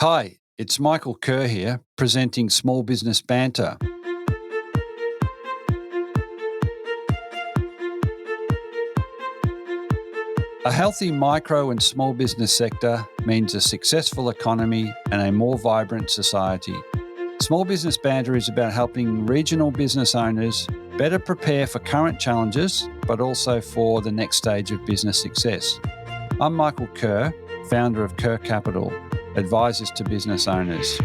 Hi, it's Michael Kerr here, presenting Small Business Banter. A healthy micro and small business sector means a successful economy and a more vibrant society. Small Business Banter is about helping regional business owners better prepare for current challenges, but also for the next stage of business success. I'm Michael Kerr, founder of Kerr Capital, advisors to business owners.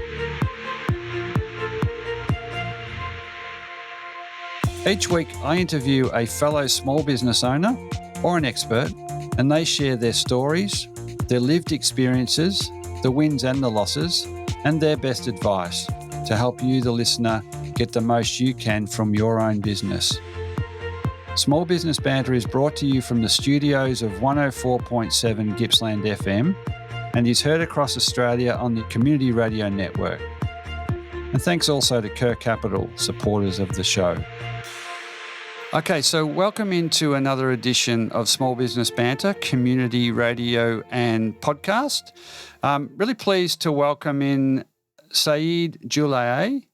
Each week, I interview a fellow small business owner or an expert, and they share their stories, their lived experiences, the wins and the losses, and their best advice to help you, the listener, get the most you can from your own business. Small Business Banter is brought to you from the studios of 104.7 Gippsland FM and is heard across Australia on the Community Radio Network. And thanks also to Kerr Capital, supporters of the show. Okay, so welcome into another edition of Small Business Banter, Community Radio and Podcast. Really pleased to welcome in Saaed Joulaei.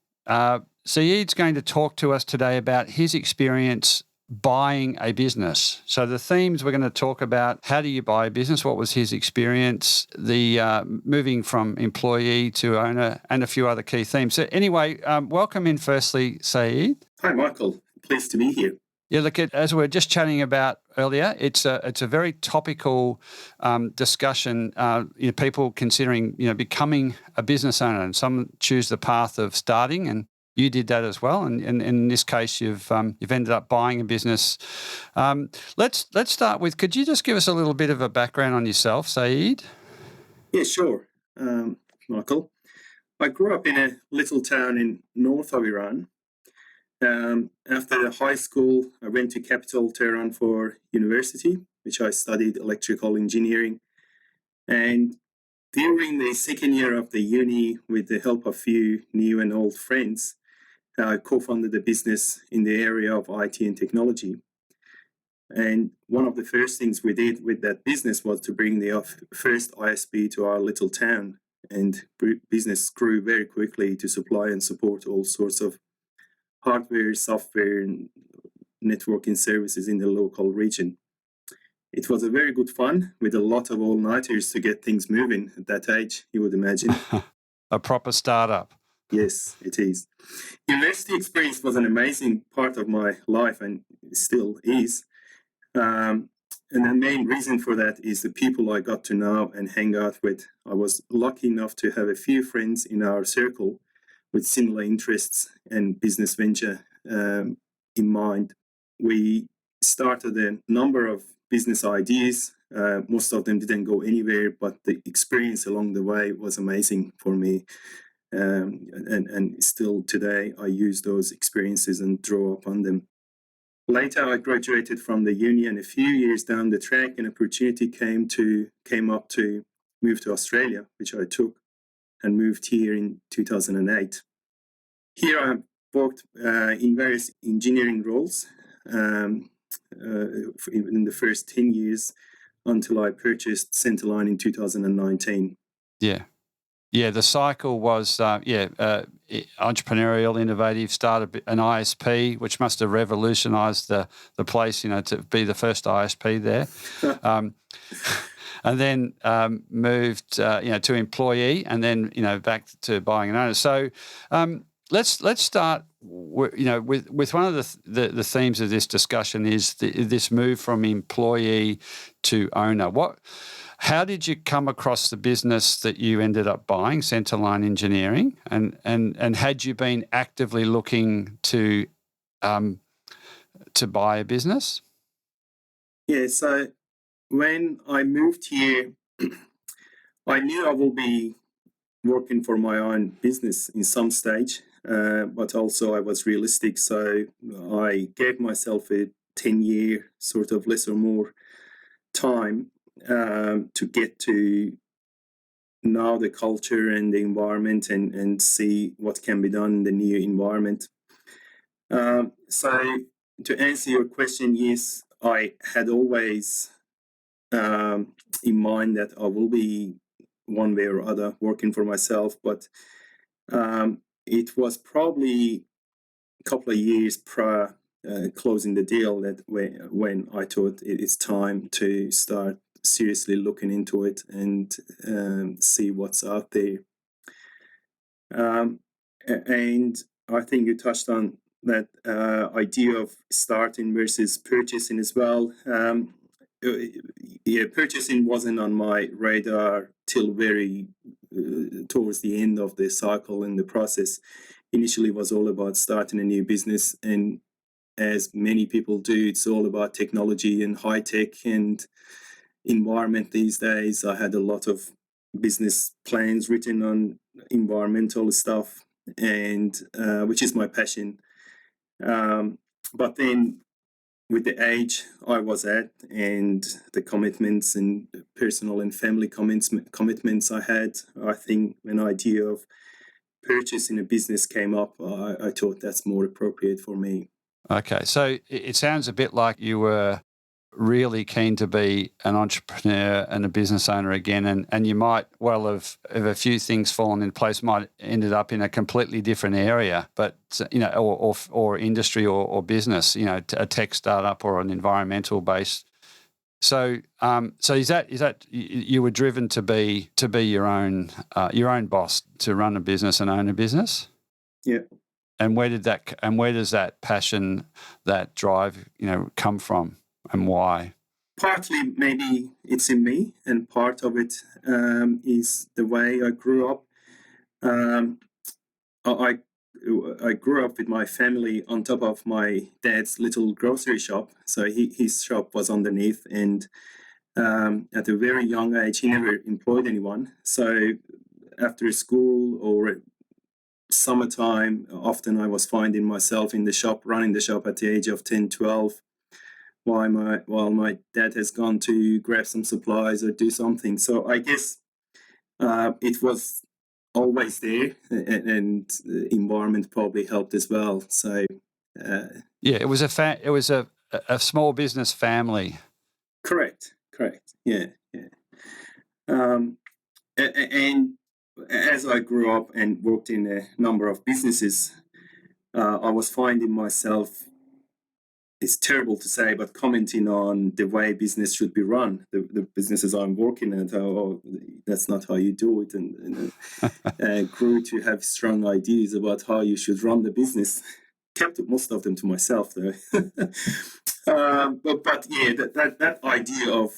Saeed's going to talk to us today about his experience buying a business. So the themes we're going to talk about: how do you buy a business? What was his experience? The moving from employee to owner, and a few other key themes. So anyway, welcome in firstly, Saeed. Hi, Michael. Pleased to be here. Yeah, look, as we were just chatting about earlier, it's a very topical discussion. People considering becoming a business owner, and some choose the path of starting, and you did that as well. And in this case, you've ended up buying a business. Let's start with. Could you just give us a little bit of a background on yourself, Saeed? Yeah, sure, Michael. I grew up in a little town in north of Iran. After high school, I went to capital Tehran for university, which I studied electrical engineering. And during the second year of the uni, with the help of few new and old friends, I co-founded a business in the area of IT and technology. And one of the first things we did with that business was to bring the first ISP to our little town. And business grew very quickly to supply and support all sorts of hardware, software, and networking services in the local region. It was a very good fun with a lot of all-nighters to get things moving at that age, you would imagine. A proper startup. Yes, it is. University experience was an amazing part of my life and still is. And the main reason for that is the people I got to know and hang out with. I was lucky enough to have a few friends in our circle with similar interests and business venture in mind. We started a number of business ideas. Most of them didn't go anywhere, but the experience along the way was amazing for me. And still today, I use those experiences and draw upon them. Later, I graduated from the uni, and a few years down the track, an opportunity came up to move to Australia, which I took and moved here in 2008. Here I have worked in various engineering roles in the first 10 years until I purchased Centreline in 2019. Yeah, the cycle was, entrepreneurial, innovative, started an ISP, which must have revolutionised the place, to be the first ISP there. And then moved, to employee, and then, back to buying an owner. So let's start, with one of the themes of this discussion is this move from employee to owner. How did you come across the business that you ended up buying, Centreline Engineering, and had you been actively looking to buy a business? Yeah, so when I moved here, I knew I will be working for my own business in some stage, but also I was realistic. So I gave myself a 10-year sort of less or more time to get to know the culture and the environment and see what can be done in the new environment. So to answer your question, yes, I had always in mind that I will be one way or other, working for myself. But it was probably a couple of years prior closing the deal that when I thought it's time to start seriously looking into it and see what's out there. And I think you touched on that idea of starting versus purchasing as well. Purchasing wasn't on my radar till very towards the end of the cycle and the process. Initially, it was all about starting a new business, and as many people do, it's all about technology and high tech and environment these days. I had a lot of business plans written on environmental stuff, and which is my passion. But then with the age I was at and the commitments and personal and family commitments I had, I think an idea of purchasing a business came up. I thought that's more appropriate for me. Okay, so it sounds a bit like you were really keen to be an entrepreneur and a business owner again, and you might well have a few things fallen in place, might ended up in a completely different area, but or industry or business, a tech startup or an environmental base. So is that you were driven to be your own boss, to run a business and own a business? Yeah. And where does that passion, that drive, come from? And why? Partly, maybe it's in me, and part of it is the way I grew up. I grew up with my family on top of my dad's little grocery shop. So his shop was underneath, and at a very young age, he never employed anyone. So after school or summertime, often I was finding myself in the shop, running the shop at the age of 10, 12. While my dad has gone to grab some supplies or do something. So I guess it was always there, and the environment probably helped as well. So it was a small business family. Correct. Yeah. And as I grew up and worked in a number of businesses, I was finding myself, it's terrible to say, but commenting on the way business should be run. The businesses I'm working at, that's not how you do it, and grew to have strong ideas about how you should run the business. Kept most of them to myself, though. But yeah, that idea of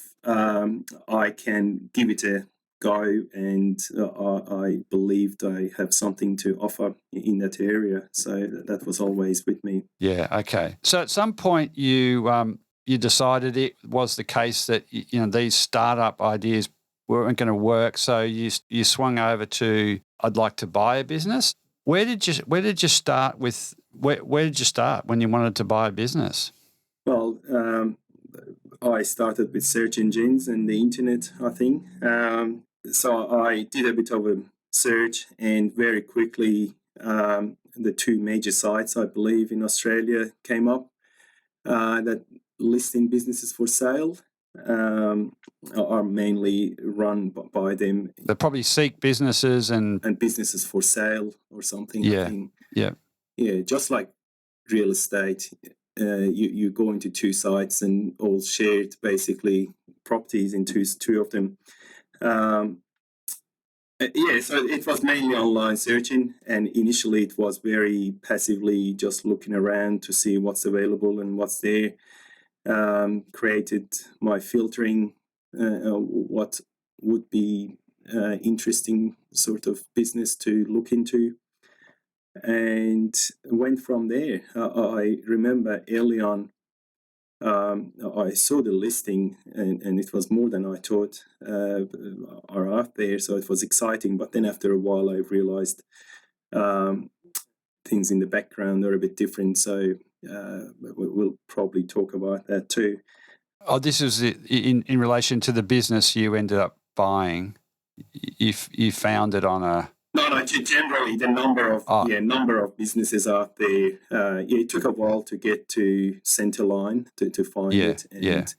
I can give it a go, and I believed I have something to offer in that area. So that was always with me. Yeah. Okay. So at some point you decided it was the case that these startup ideas weren't going to work. So you swung over to, I'd like to buy a business. Where did you start with? Where did you start when you wanted to buy a business? Well, I started with search engines and the internet, I think. So I did a bit of a search, and very quickly the two major sites, I believe, in Australia came up that listing businesses for sale are mainly run by them. They probably seek businesses and businesses for sale or something. Yeah, I think. Yeah. Just like real estate. You go into two sites and all shared basically properties in two of them. So it was mainly online searching, and initially it was very passively just looking around to see what's available and what's there. Created my filtering, what would be interesting sort of business to look into, and went from there. I remember early on, I saw the listing, and it was more than I thought are out there, so it was exciting. But then after a while, I realized things in the background are a bit different, so we'll probably talk about that too. Oh, this is in relation to the business you ended up buying. You found it on a... No, generally the number of businesses out there. It took a while to get to Centreline to find it, and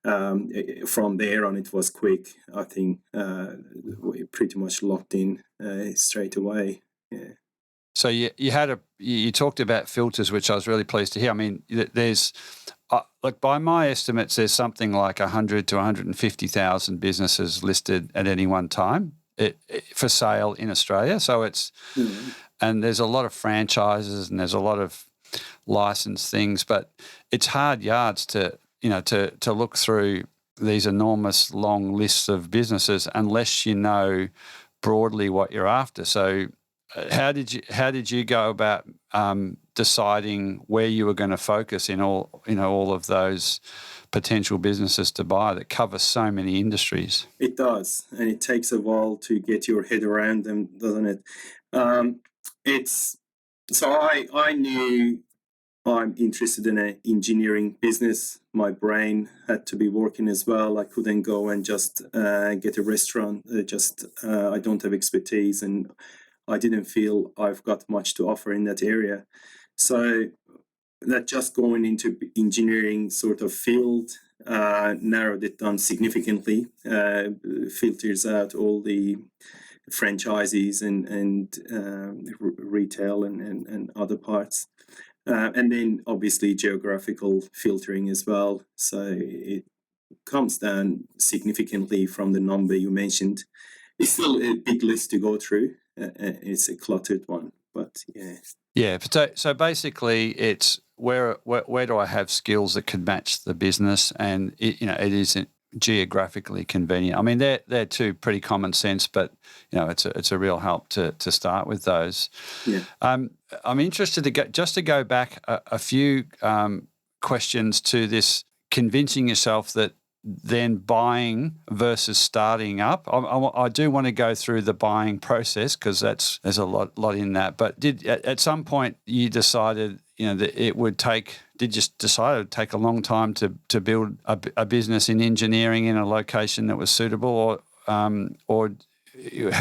from there on, it was quick. I think we pretty much locked in straight away. Yeah. So you talked about filters, which I was really pleased to hear. I mean, there's like by my estimates, there's something like 100 to 150,000 businesses listed at any one time for sale in Australia. So and there's a lot of franchises and there's a lot of licensed things, but it's hard yards to look through these enormous long lists of businesses unless you know broadly what you're after. So how did you go about deciding where you were going to focus in all of those potential businesses to buy that cover so many industries? It does, and it takes a while to get your head around them, doesn't it? I knew I'm interested in an engineering business. My brain had to be working as well. I couldn't go and just get a restaurant. I don't have expertise, and I didn't feel I've got much to offer in that area. So that just going into engineering sort of field narrowed it down significantly, filters out all the franchisees and retail and other parts. And then obviously geographical filtering as well. So it comes down significantly from the number you mentioned. It's still a big list to go through. It's a cluttered one, but yeah. Yeah. So basically, it's where do I have skills that could match the business, and it isn't geographically convenient. I mean, they're two pretty common sense, but it's a real help to start with those. Yeah. I'm interested to go back a few questions to this convincing yourself that then buying versus starting up. I do want to go through the buying process because there's a lot in that. But did at some point you decided that it would take? Did you decide it would take a long time to build a business in engineering in a location that was suitable, or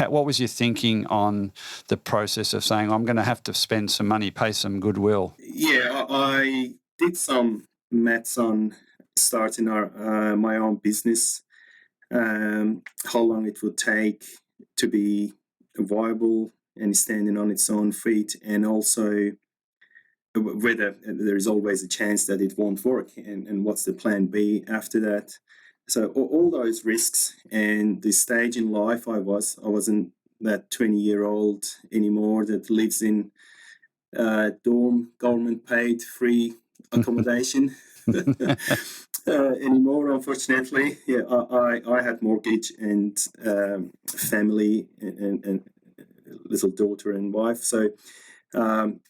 what was your thinking on the process of saying I'm going to have to spend some money, pay some goodwill? Yeah, I did some maths on starting my own business, how long it would take to be viable and standing on its own feet, and also whether there is always a chance that it won't work, and what's the plan B after that. So all those risks and the stage in life I wasn't that 20-year-old anymore that lives in dorm, government paid free accommodation. Anymore, unfortunately. Yeah, I had mortgage and family and little daughter and wife. So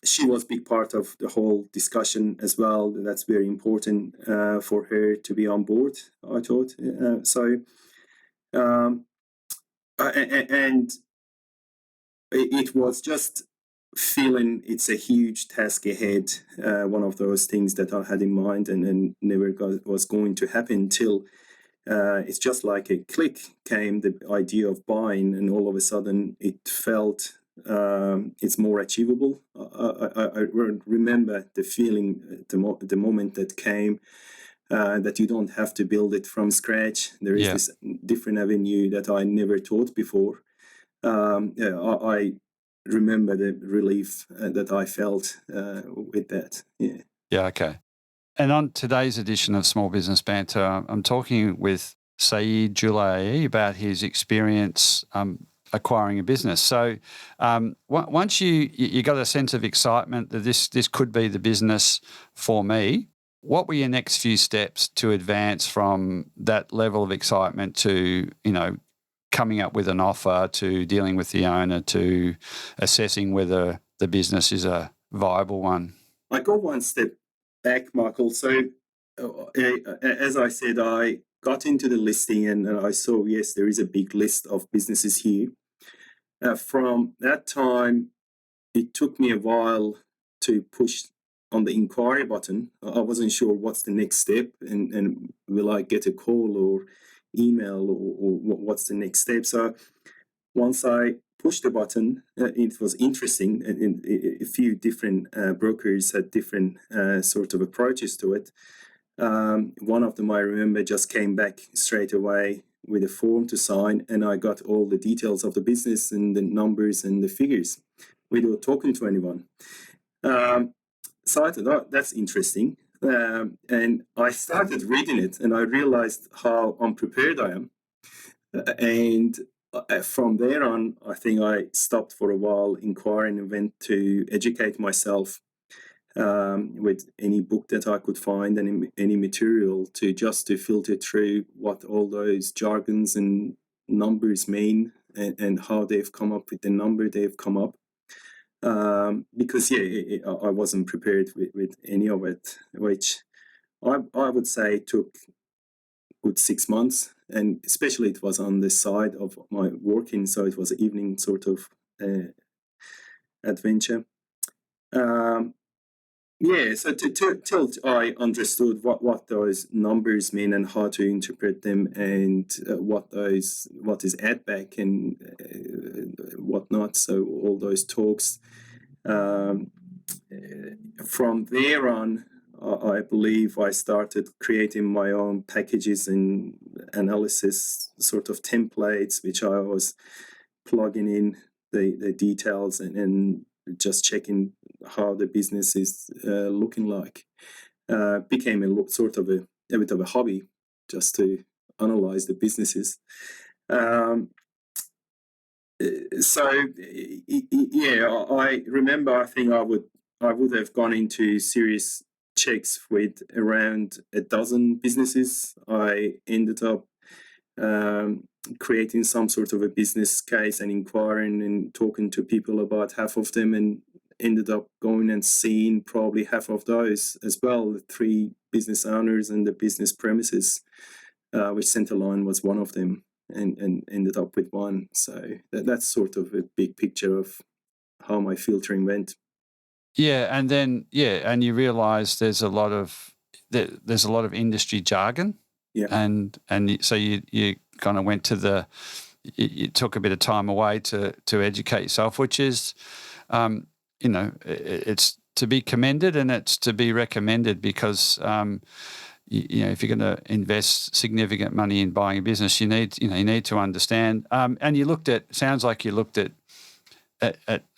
she was a big part of the whole discussion as well. That's very important for her to be on board, I thought. And it was just feeling it's a huge task ahead, one of those things that I had in mind and never was going to happen till it's just like a click came, the idea of buying, and all of a sudden it felt it's more achievable. I remember the feeling, the moment that came, that you don't have to build it from scratch. There is this different avenue that I never thought before. I remember the relief that I felt with that. Yeah. Yeah. Okay. And on today's edition of Small Business Banter, I'm talking with Saaed Joulaei about his experience acquiring a business. So once you got a sense of excitement that this could be the business for me, what were your next few steps to advance from that level of excitement to, coming up with an offer, to dealing with the owner, to assessing whether the business is a viable one? I go one step back, Michael. So as I said, I got into the listing and I saw, yes, there is a big list of businesses here. From that time, it took me a while to push on the inquiry button. I wasn't sure what's the next step and will I get a call or email or what's the next step. So once I pushed the button, it was interesting. A few different brokers had different sort of approaches to it. One of them, I remember, just came back straight away with a form to sign, and I got all the details of the business and the numbers and the figures without talking to anyone. So I thought, oh, that's interesting. And I started reading it, and I realized how unprepared I am. And from there on, I think I stopped for a while inquiring and went to educate myself with any book that I could find and any material to filter through what all those jargons and numbers mean and how they've come up with the number they've come up. Because I wasn't prepared with any of it, which I would say took good 6 months, and especially it was on the side of my working, so it was an evening sort of adventure. So till I understood what those numbers mean and how to interpret them, and what is add back and whatnot. So all those talks. From there on, I believe I started creating my own packages and analysis sort of templates, which I was plugging in the details and just checking how the business is looking like. Became a bit of a hobby just to analyze the businesses. I remember, I think I would have gone into serious checks with around a dozen businesses. I ended up creating some sort of a business case and inquiring and talking to people about half of them, and ended up going and seeing probably half of those as well, the 3 business owners and the business premises, which Centreline was one of them. And ended up with one. So that's sort of a big picture of how my filtering went. Yeah, and then and you realise there's a lot of industry jargon. Yeah, and so you kind of went to you took a bit of time away to educate yourself, which is, it's to be commended and it's to be recommended, because if you're going to invest significant money in buying a business, you need to understand. And sounds like you looked at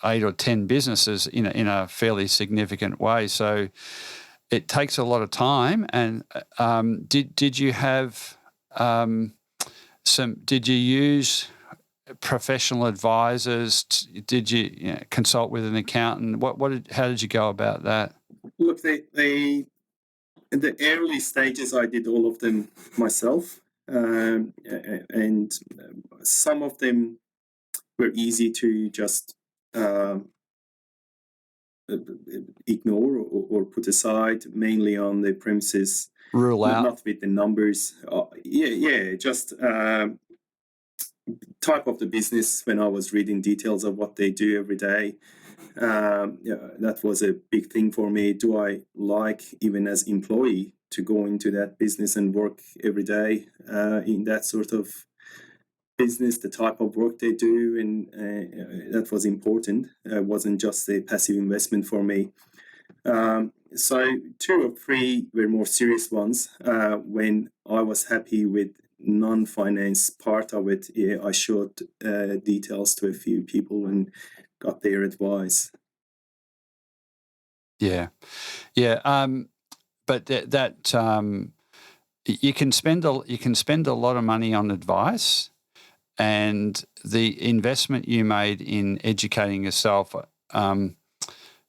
8 or 10 businesses in a fairly significant way. So it takes a lot of time. And did you have Did you use professional advisors? Did you consult with an accountant? How did you go about that? Look, in the early stages, I did all of them myself, and some of them were easy to just ignore or put aside, mainly on the premises. Rule out. Not with the numbers. Just type of the business. When I was reading details of what they do every day, that was a big thing for me. Do I like, even as employee, to go into that business and work every day in that sort of business, the type of work they do, and that was important. It wasn't just a passive investment for me. So 2 or 3 were more serious ones. When I was happy with non-finance part of it, I showed details to a few people and got their advice. Yeah. But that you can spend a lot of money on advice, and the investment you made in educating yourself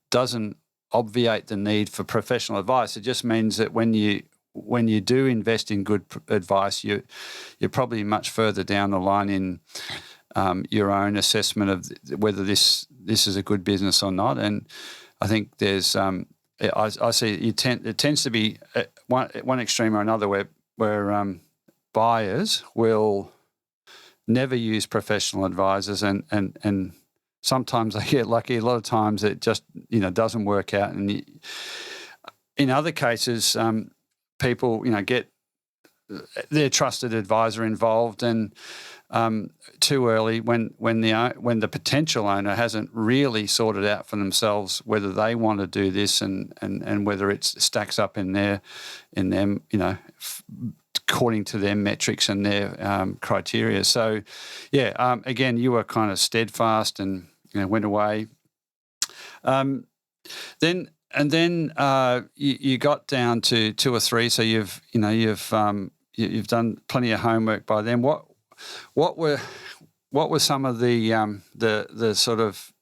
doesn't obviate the need for professional advice. It just means that when you do invest in good advice, you're probably much further down the line in your own assessment of whether this is a good business or not. And I think there's I see it tends to be one extreme or another where buyers will never use professional advisors, and sometimes they get lucky. A lot of times it just doesn't work out, and in other cases, people get their trusted advisor involved, and too early when the potential owner hasn't really sorted out for themselves whether they want to do this and whether it stacks up in them, according to their metrics and their criteria. So, again, you were kind of steadfast and went away. Then you got down to 2 or 3. So you've done plenty of homework by then. What were some of the sort of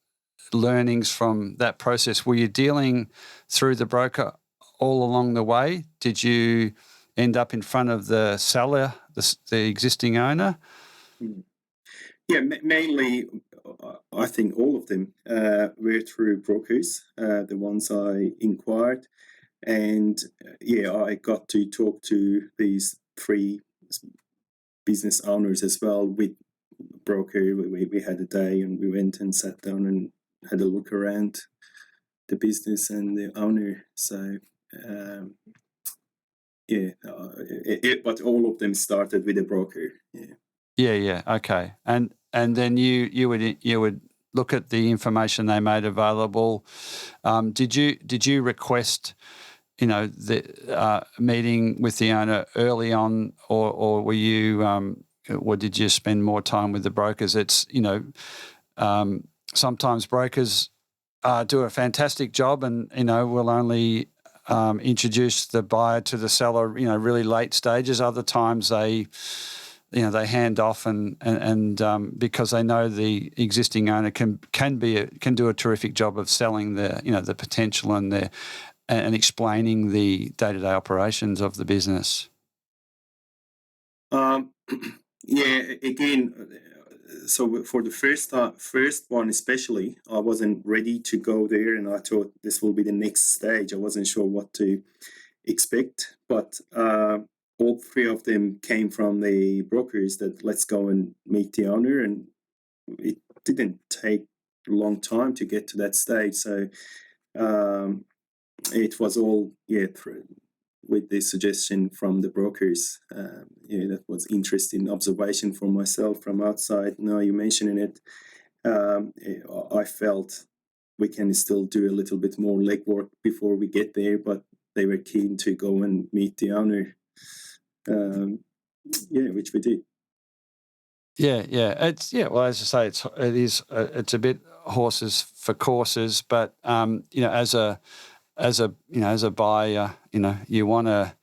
learnings from that process? Were you dealing through the broker all along the way? Did you end up in front of the seller, the existing owner? Yeah, mainly, I think all of them were through brokers, the ones I inquired. And I got to talk to these 3 business owners as well with broker. We had a day and we went and sat down and had a look around the business and the owner. So, but all of them started with a broker. Yeah. Okay. And then you would look at the information they made available. Did you request the meeting with the owner early on, or were you, or did you spend more time with the brokers? It's sometimes brokers do a fantastic job, and will only introduce the buyer to the seller, really late stages. Other times they hand off and because they know the existing owner can do a terrific job of selling the potential and explaining the day-to-day operations of the business. Again, so for the first one especially, I wasn't ready to go there, and I thought this will be the next stage. I wasn't sure what to expect, but all 3 of them came from the brokers that let's go and meet the owner, and it didn't take a long time to get to that stage. So it was all with the suggestion from the brokers. That was interesting observation for myself from outside. Now you mentioning it, I felt we can still do a little bit more legwork before we get there, but they were keen to go and meet the owner, which we did. It's well, as I say, it's a bit horses for courses, but as a buyer, you want to.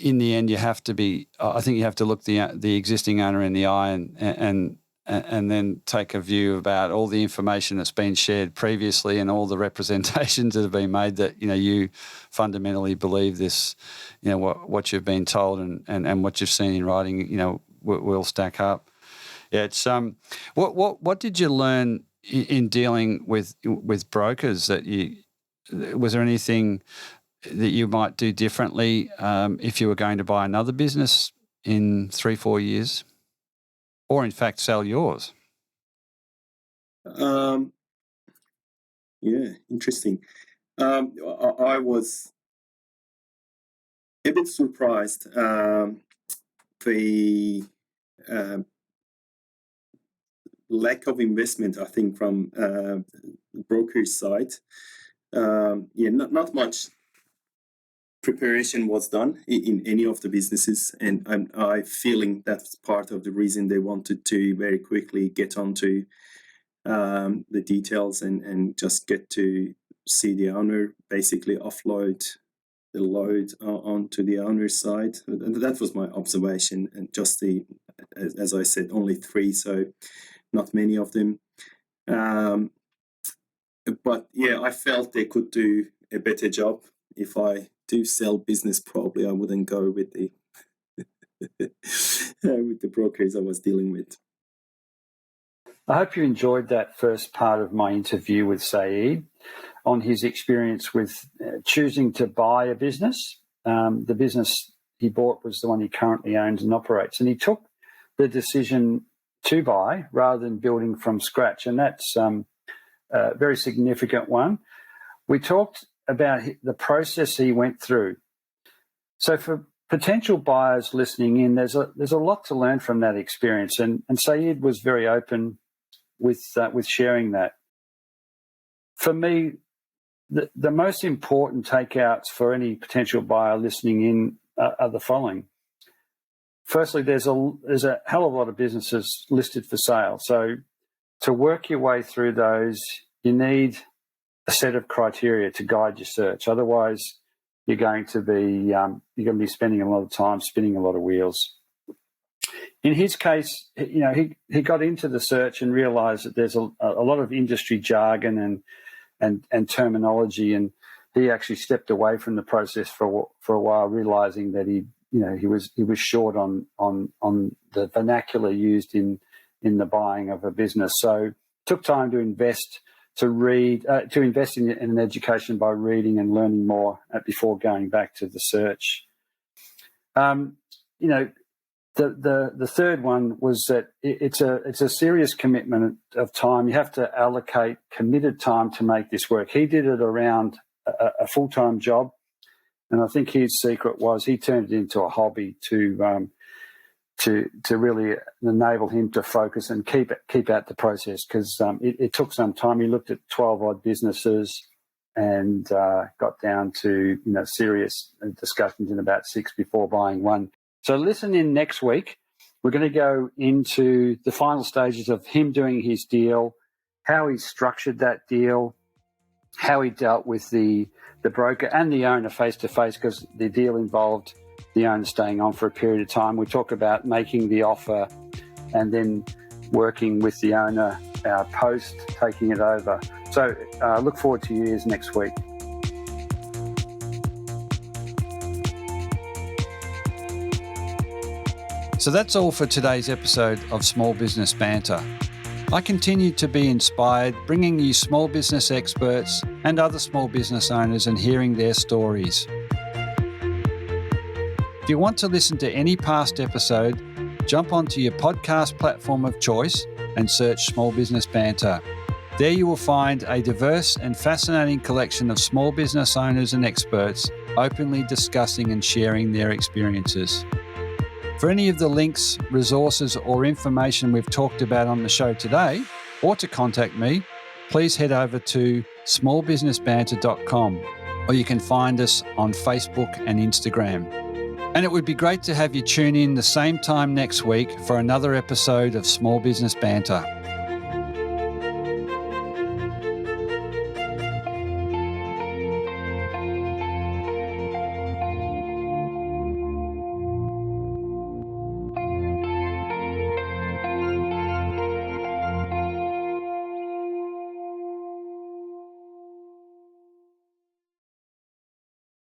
In the end, you have to be. I think you have to look the existing owner in the eye and then take a view about all the information that's been shared previously and all the representations that have been made that you fundamentally believe this, what you've been told and what you've seen in writing, will stack up. Yeah, it's what did you learn in dealing with brokers that was there anything that you might do differently if you were going to buy another business in 3-4 years, or in fact sell yours? Interesting. I was a bit surprised. The lack of investment, I think, from broker's side. Not much preparation was done in any of the businesses, and I'm feeling that's part of the reason they wanted to very quickly get onto the details and just get to see the owner, basically offload the load onto the owner's side. That was my observation, and just as I said, only 3, so not many of them. But I felt they could do a better job. If I do sell business, probably I wouldn't go with the with the brokers I was dealing with. I hope you enjoyed that first part of my interview with Saeed on his experience with choosing to buy a business. The business he bought was the one he currently owns and operates, and he took the decision to buy rather than building from scratch, and that's a very significant one. We talked about the process he went through. So for potential buyers listening in, there's a lot to learn from that experience, and Saeed was very open with sharing that. For me, the most important takeouts for any potential buyer listening in are the following. Firstly, there's a hell of a lot of businesses listed for sale. So to work your way through those, you need a set of criteria to guide your search. Otherwise, you're going to be spending a lot of time spinning a lot of wheels. In his case, he got into the search and realised that there's a lot of industry jargon and terminology, and he actually stepped away from the process for a while, realising that he was short on the vernacular used in the buying of a business. So took time to invest in an education by reading and learning more before going back to the search. The third one was that it's a serious commitment of time. You have to allocate committed time to make this work. He did it around a full-time job, and I think his secret was he turned it into a hobby to really enable him to focus and keep out the process, because it took some time. He looked at 12 odd businesses and got down to serious discussions in about 6 before buying one. So listen in next week. We're going to go into the final stages of him doing his deal, how he structured that deal, how he dealt with the broker and the owner face-to-face, because the deal involved the owner staying on for a period of time. We talk about making the offer and then working with the owner post taking it over. So look forward to yours next week. So that's all for today's episode of Small Business Banter. I continue to be inspired bringing you small business experts and other small business owners and hearing their stories. If you want to listen to any past episode, jump onto your podcast platform of choice and search Small Business Banter. There you will find a diverse and fascinating collection of small business owners and experts openly discussing and sharing their experiences. For any of the links, resources, or information we've talked about on the show today, or to contact me, please head over to smallbusinessbanter.com, or you can find us on Facebook and Instagram. And it would be great to have you tune in the same time next week for another episode of Small Business Banter.